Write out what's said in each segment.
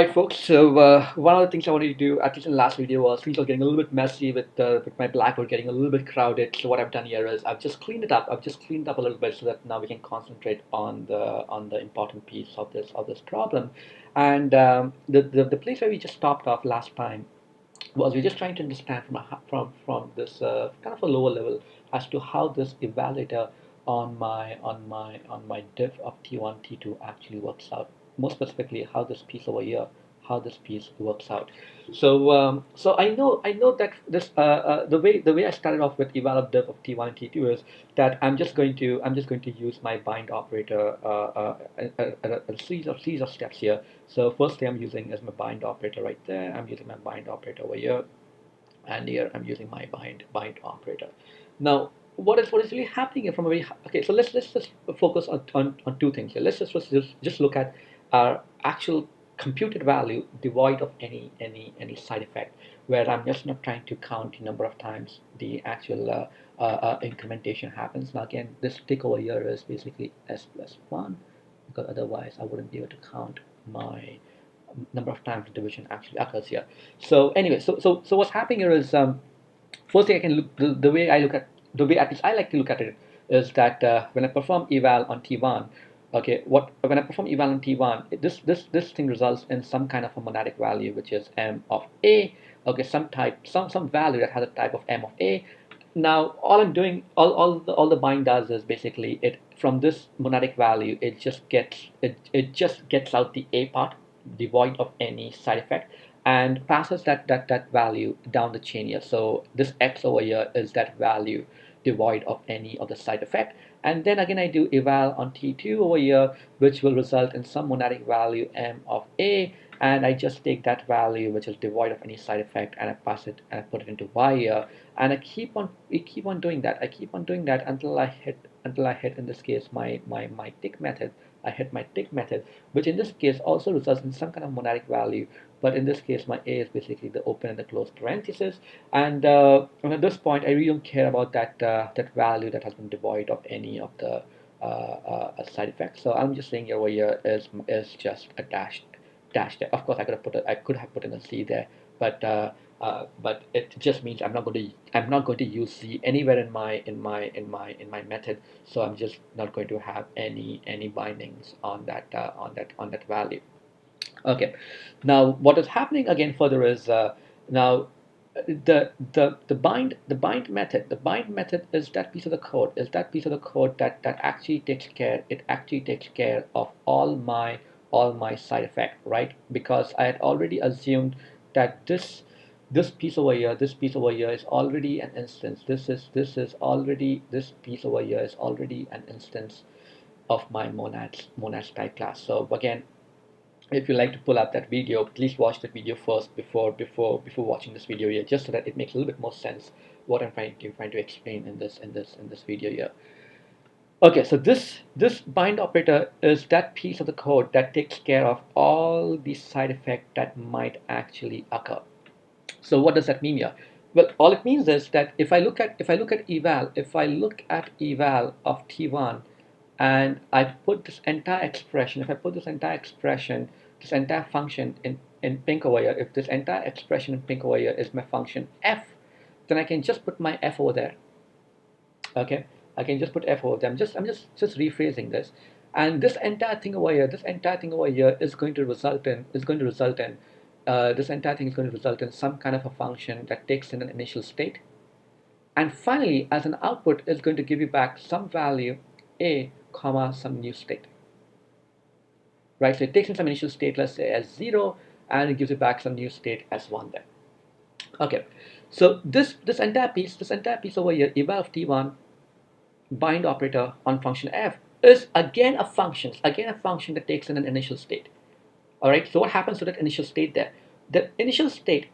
Right, folks. So one of the things I wanted to do, at least in the last video, was things are getting a little bit messy with my Blackboard getting a little bit crowded. So what I've done here is I've just cleaned it up. I've just cleaned it up a little bit so that now we can concentrate on the important piece of this problem. And the place where we just stopped off last time was we're just trying to understand from this kind of a lower level as to how this evaluator on my diff of T1 T2 actually works out. More specifically, how this piece over here, how this piece works out. So I know that this the way I started off with eval of diff of T1 and T2 is that I'm just going to use my bind operator a series of steps here. So firstly, I'm using as my bind operator right there. I'm using my bind operator over here, and here I'm using my bind operator. Now, what is really happening here from a very okay? So let's just focus on two things here. Let's just look at our actual computed value devoid of any side effect, where I'm just not trying to count the number of times the actual incrementation happens. Now again, this tick over here is basically s plus 1, because otherwise I wouldn't be able to count my number of times the division actually occurs here. So anyway, so what's happening here is first thing I can look the way I look at the way at least I like to look at it is that when I perform eval on T1, okay, what when I perform eval on T1, this thing results in some kind of a monadic value which is m of a, okay, some value that has a type of m of a. Now all I'm doing all the bind does is basically it from this monadic value it just gets out the a part devoid of any side effect and passes that value down the chain here. So this x over here is that value devoid of any of the side effect. And then again I do eval on T2 over here, which will result in some monadic value m of a, and I just take that value which is devoid of any side effect and I pass it and I put it into y here, and we keep on doing that. I keep on doing that until I hit in this case my tick method. I hit my tick method, which in this case also results in some kind of monadic value, but in this case my a is basically the open and the closed parenthesis, and at this point I really don't care about that value that has been devoid of any of the side effects. So I'm just saying over here is just a dash there. Of course I could have put in a c there, but it just means I'm not going to use c anywhere in my method. So I'm just not going to have any bindings on that value. Okay, now what is happening again further is now the bind method is that piece of the code that actually takes care of all my side effect, right? Because I had already assumed that this piece over here is already an instance. This piece over here is already an instance of my monads type class. So again, if you like to pull up that video, please watch that video first before watching this video here, just so that it makes a little bit more sense what I'm trying to explain in this video here. Okay, so this bind operator is that piece of the code that takes care of all the side effects that might actually occur. So what does that mean here? Well, all it means is that if I look at eval of T1 and I put this entire expression, if I put this entire expression, this entire function in pink over here, if this entire expression in pink over here is my function f, then I can just put my f over there. Okay, I can just put f over there. I'm just rephrasing this, and this entire thing over here is going to result in this entire thing is going to result in some kind of a function that takes in an initial state, and finally as an output is going to give you back some value a comma some new state, right? So it takes in some initial state, let's say as 0, and it gives you back some new state as 1 there. Okay, so this entire piece over here, eval of T1 bind operator on function f, is again a function that takes in an initial state. All right, so what happens to that initial state there? That initial state,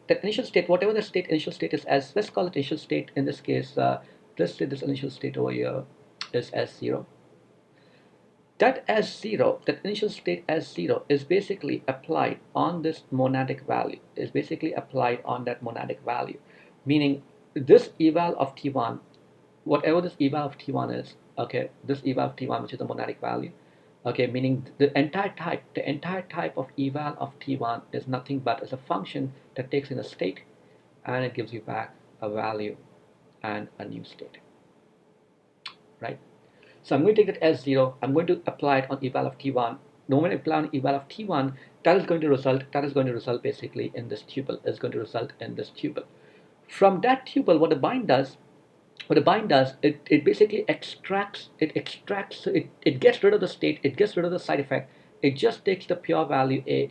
whatever the initial state is, as let's call it initial state in this case. Let's say this initial state over here is S0. That S0, that initial state S0 is basically applied on this monadic value. Is basically applied on that monadic value, meaning this eval of T1, whatever this eval of T1 is, okay, this eval of T1, which is the monadic value, Okay, meaning the entire type of eval of T1 is nothing but as a function that takes in a state and it gives you back a value and a new state, right? So I'm going to take that as 0. I'm going to apply it on eval of T1. Now when I apply on eval of T1, that is going to result basically in this tuple, is going to result in this tuple. From that tuple, what the bind does, it basically it gets rid of the state, it gets rid of the side effect, it just takes the pure value A,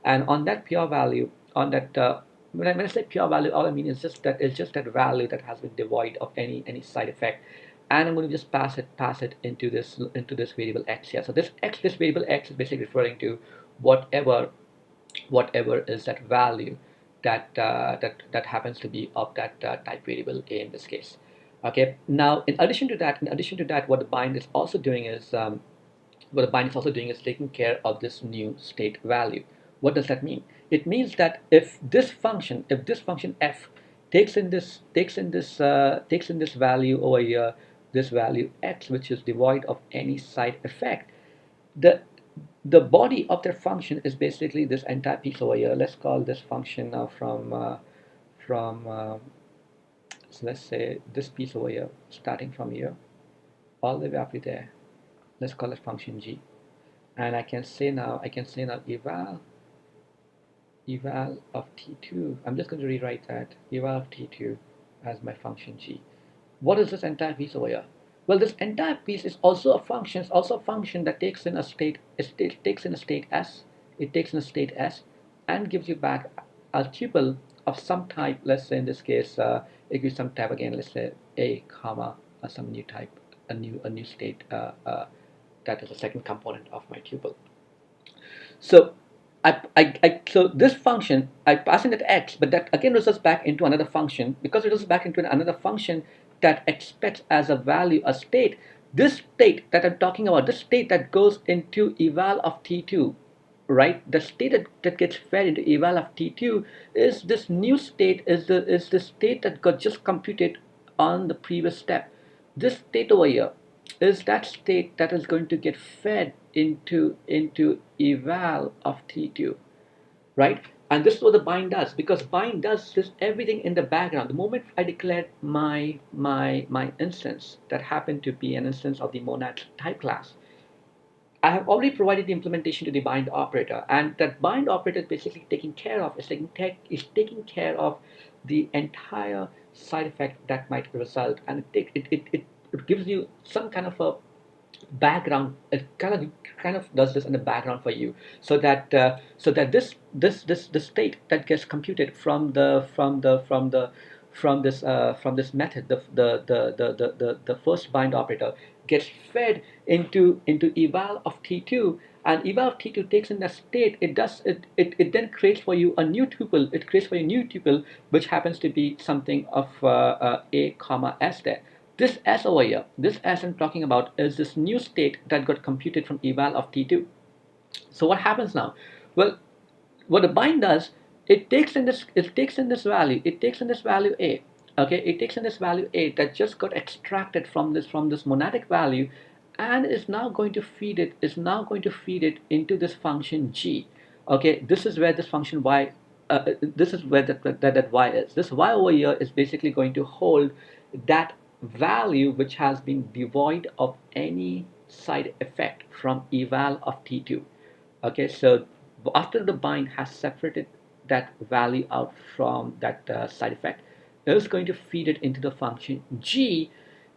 and on that pure value, on that when I say pure value, all I mean is just that value that has been devoid of any side effect, and I'm going to just pass it into this variable x here. So this variable x is basically referring to whatever is that value that happens to be of that type variable A in this case. Okay. Now, in addition to that, what the bind is also doing is taking care of this new state value. What does that mean? It means that if this function f takes in this value over here, this value x, which is devoid of any side effect, the the body of their function is basically this entire piece over here. Let's call this function now from so let's say this piece over here, starting from here all the way up to there. Let's call it function g, and I can say now eval of t2. I'm just going to rewrite that eval of t2 as my function g. What is this entire piece over here? Well, this entire piece is also a function. It's also a function that takes in a state. It takes in a state s. It takes in a state s, and gives you back a tuple of some type. Let's say in this case, it gives some type again. Let's say a comma some new type, a new state. That is the second component of my tuple. So so this function, I pass in that x, but that again results back into another function. Because it results back into another function that expects as a value a state. This state that I'm talking about, this state that goes into eval of t2, right? The state that gets fed into eval of t2 is this new state, is the state that got just computed on the previous step. This state over here is that state that is going to get fed into eval of t2, right? And this is what the bind does, because bind does this everything in the background. The moment I declared my instance that happened to be an instance of the monad type class, I have already provided the implementation to the bind operator, and that bind operator is basically taking care of the entire side effect that might result, and it gives you some kind of a background. It kind of does this in the background for you, so that this state that gets computed from this method, the first bind operator, gets fed into eval of t2, and eval of t2 takes in that state. It then creates for you a new tuple. It creates for you a new tuple which happens to be something of a comma s there. This S over here, this S I'm talking about, is this new state that got computed from eval of t2. So what happens now? Well, what the bind does, it takes in this value A. Okay, it takes in this value A that just got extracted from this monadic value, and is now going to feed it into this function g. Okay, this is where this function y, this is where that y is. This y over here is basically going to hold that value which has been devoid of any side effect from eval of t2. Okay, so after the bind has separated that value out from that side effect, it is going to feed it into the function g.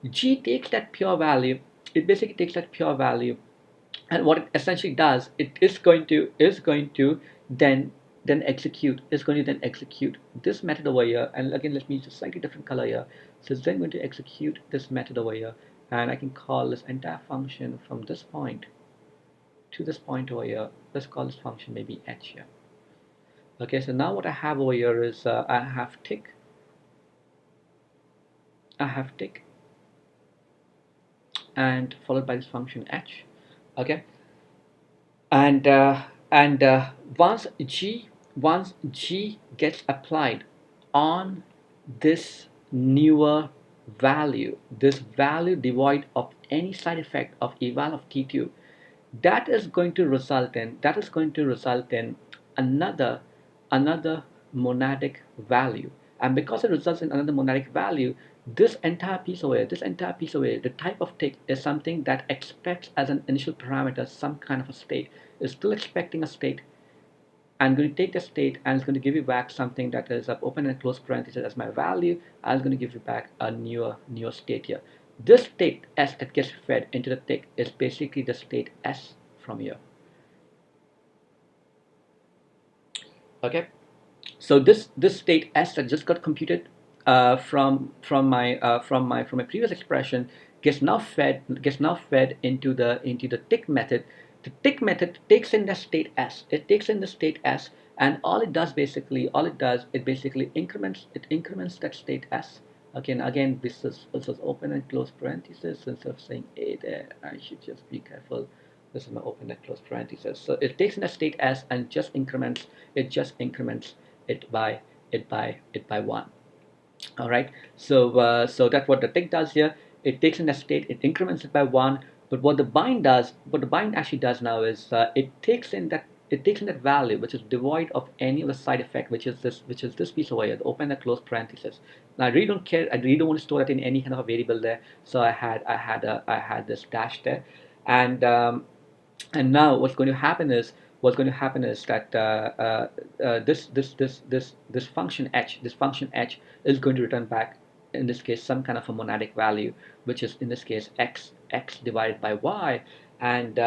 G takes that pure value. It basically takes that pure value, and what it essentially does, it is going to then execute this method over here. And again, let me use a slightly different color here. So it's then going to execute this method over here, and I can call this entire function from this point to this point over here. Let's call this function maybe h here. Okay, so now what I have over here is I have tick, and followed by this function h. Okay, and once g gets applied on this newer value, this value devoid of any side effect of eval of T2, that is going to result in another monadic value. And because it results in another monadic value, this entire piece away, the type of tick is something that expects as an initial parameter some kind of a state. It's still expecting a state. I'm going to take the state and it's going to give you back something that is open and close parentheses as my value. I'm going to give you back a newer state here. This state S that gets fed into the tick is basically the state S from here. Okay, so this state S that just got computed from my previous expression gets now fed into the tick method. The tick method takes in the state S. It takes in the state S, and it basically increments that state S. Okay, and again, this is open and close parentheses. Instead of saying A there, I should just be careful. This is my open and close parentheses. So it takes in a state S and just increments it by 1. All right. So so that's what the tick does here. It takes in a state, it increments it by 1. But what the bind actually does now is it takes in that value which is devoid of any of the side effect, which is this piece over here, the open and close parentheses. Now I really don't care. I really don't want to store that in any kind of a variable there. So I had this dash there, and now what's going to happen is that this function h is going to return back, in this case, some kind of a monadic value, which is in this case x divided by y, and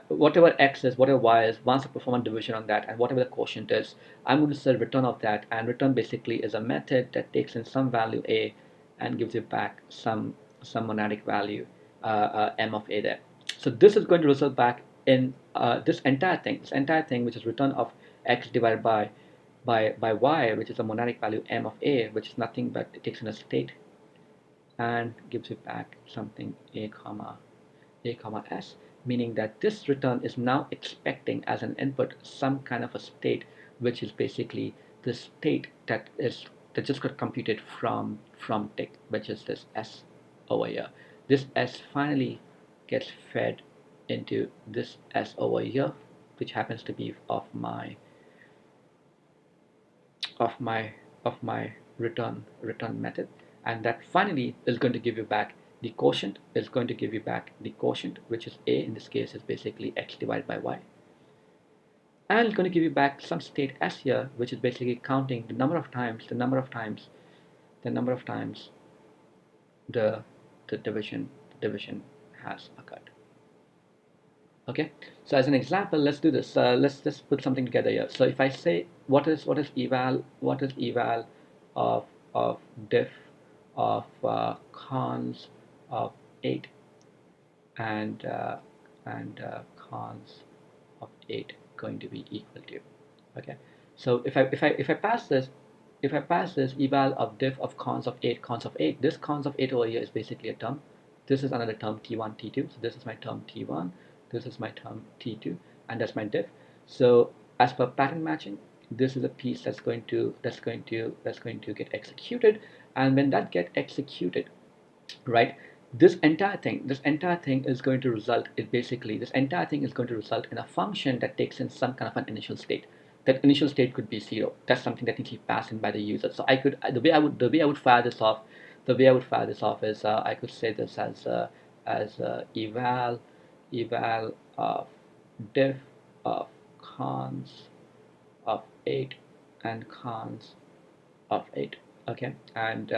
whatever x is, whatever y is, once I perform a division on that, and whatever the quotient is, I'm going to say return of that, and return basically is a method that takes in some value a and gives you back some monadic value m of a there. So this is going to result back in this entire thing, which is return of x divided by y, which is a monadic value m of a, which is nothing but it takes in a state and gives you back something a comma s, meaning that this return is now expecting as an input some kind of a state, which is basically the state that just got computed from tick, which is this s over here. This s finally gets fed into this s over here, which happens to be of my return method, and that finally is going to give you back the quotient, which is a, in this case is basically x divided by y, and it's going to give you back some state s here, which is basically counting the number of times the division has occurred. Okay, so as an example, let's do this. Let's just put something together here. So if I say what is eval of diff of cons of 8 and cons of 8 going to be equal to, okay, so if I pass this eval of diff of cons of 8, this cons of 8 over here is basically a term. This is another term t1 t2. So this is my term t1, this is my term t2, and that's my diff. So as per pattern matching, this is a piece that's going to get executed, and when that get executed, right, this entire thing is going to result in a function that takes in some kind of an initial state. That initial state could be 0. That's something that needs to be passed in by the user. So I could, the way I would fire this off is I could say this as eval of diff of cons of 8 and cons of 8. Okay, and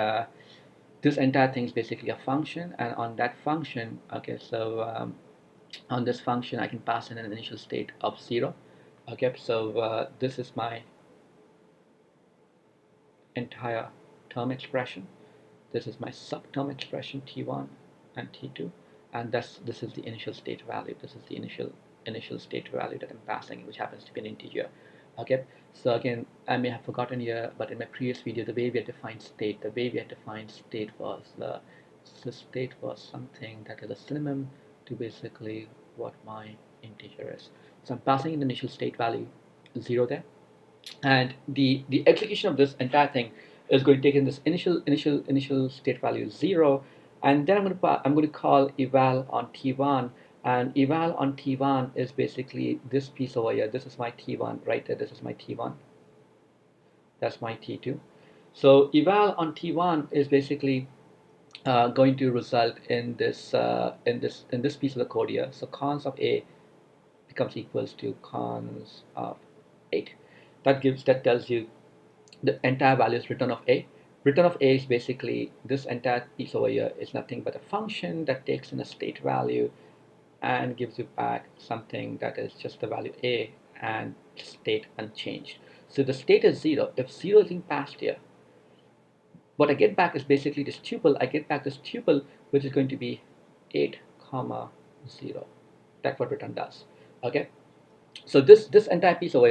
this entire thing is basically a function, and on that function, okay, so on this function I can pass in an initial state of 0. Okay, so this is my entire term expression. This is my subterm expression t1 and t2, and this is the initial state value. This is the initial state value that I'm passing, which happens to be an integer. Okay, so again, I may have forgotten here, but in my previous video, the way we had defined state, was the state was something that is a synonym to basically what my integer is. So I'm passing in the initial state value 0 there, and the execution of this entire thing is going to take in this initial state value 0, and then I'm going to call eval on T1, and eval on T1 is basically this piece over here. This is my T1 right there. This is my T1. That's my T2. So eval on T1 is basically going to result in this piece of the code here. So cons of A becomes equals to cons of 8. That tells you the entire value is return of A. Return of A is basically this entire piece over here is nothing but a function that takes in a state value and gives you back something that is just the value A and state unchanged. So the state is 0. If 0 is being passed here, what I get back is basically this tuple. I get back this tuple which is going to be 8 comma 0. That's what return does. Okay, so this entire piece over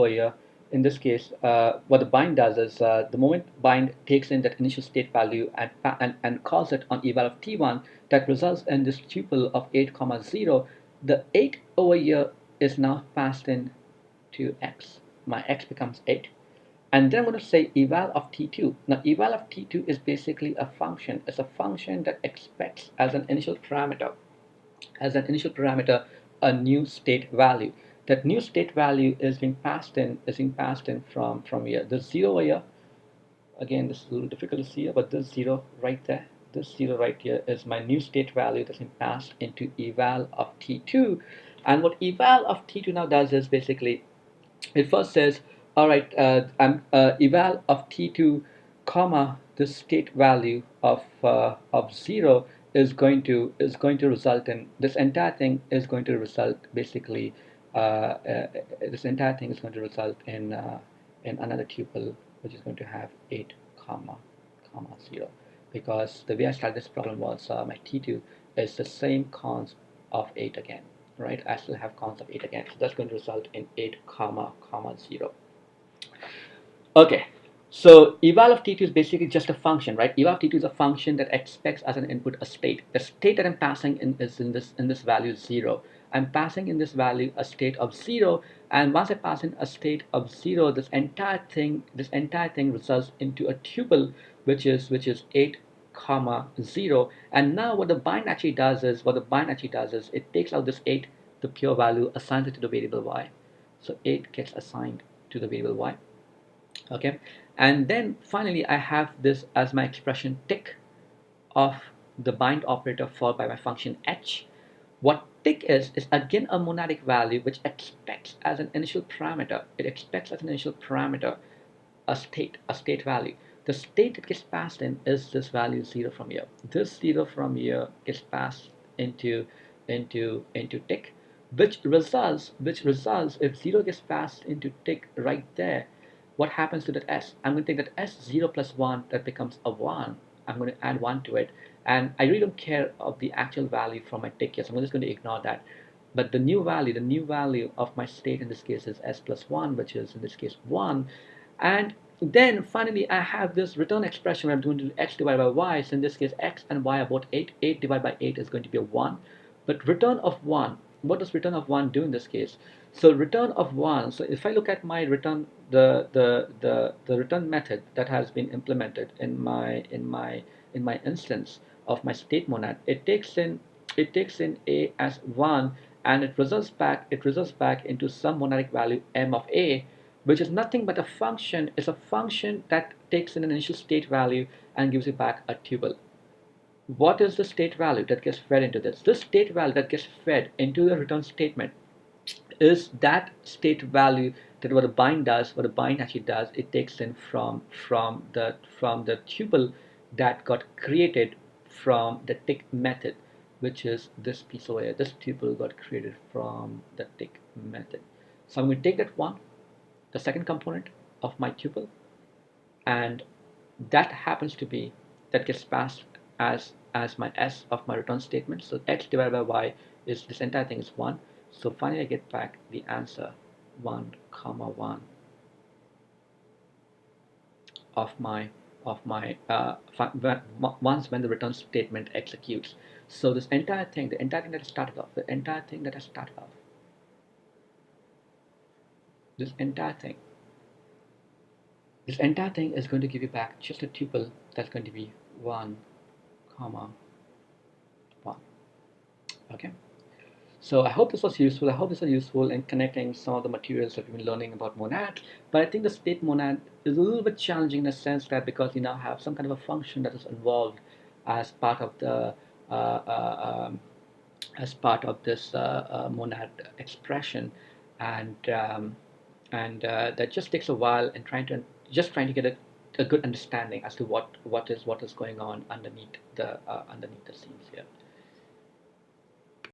here, in this case, what the bind does is the moment bind takes in that initial state value and calls it on eval of T1, that results in this tuple of 8 comma 0. The 8 over here is now passed in to x. My x becomes 8. And then I'm going to say eval of T2. Now eval of T2 is basically a function. It's a function that expects as an initial parameter a new state value. That new state value is being passed in from here. This 0 here, again this is a little difficult to see here, but this 0 right there, this 0 right here is my new state value that's been passed into eval of T2. And what eval of T2 now does is basically it first says, all right, eval of T2 comma the state value of 0 is going to result in this entire thing is going to result basically this entire thing is going to result in another tuple which is going to have 8 comma 0, because the way I started this problem was my T2 is the same cons of 8 again, right? I still have cons of 8 again, so that's going to result in 8 comma 0. Okay, so eval of T2 is basically just a function, right? Eval of T2 is a function that expects as an input a state. The state that I'm passing in is in this value 0. I'm passing in this value a state of 0, and once I pass in a state of 0, this entire thing results into a tuple which is 8 comma 0. And now what the bind actually does is it takes out this 8, the pure value, assigns it to the variable y. So 8 gets assigned to the variable y. Okay, and then finally I have this as my expression tick of the bind operator followed by my function h. What tick is again a monadic value which expects as an initial parameter. It expects as an initial parameter a state value. The state that gets passed in is this value 0 from here. This 0 from here gets passed into tick, which results if 0 gets passed into tick right there, what happens to that s? I'm going to take that s 0 plus 1, that becomes a 1. I'm going to add 1 to it, and I really don't care of the actual value from my tick here, so I'm just going to ignore that. But the new value of my state in this case is s plus 1, which is in this case 1. And then finally I have this return expression where I'm going to do x divided by y. So in this case x and y are both 8. 8 divided by 8 is going to be a 1. But return of 1, what does return of 1 do in this case? So return of 1, so if I look at my return, the return method that has been implemented in my instance of my state monad, it takes in a as 1, and it results back into some monadic value m of a, which is nothing but a function. It's a function that takes in an initial state value and gives you back a tuple. What is the state value that gets fed into this? This state value that gets fed into the return statement is that state value that what the bind actually does, it takes in from the tuple that got created from the tick method, which is this piece over here. This tuple got created from the tick method. So I'm going to take that one, the second component of my tuple, and that happens to be, that gets passed as my s of my return statement. So x divided by y is, this entire thing is 1. So finally I get back the answer 1 comma 1 of my once when the return statement executes. So this entire thing, that I started off, this entire thing is going to give you back just a tuple that's going to be 1 comma 1. Okay. So I hope this was useful. I hope this was useful in connecting some of the materials that we've been learning about monad. But I think the state monad is a little bit challenging in the sense that because you now have some kind of a function that is involved as part of the as part of this monad expression, and that just takes a while in trying to get a good understanding as to what is going on underneath the scenes here.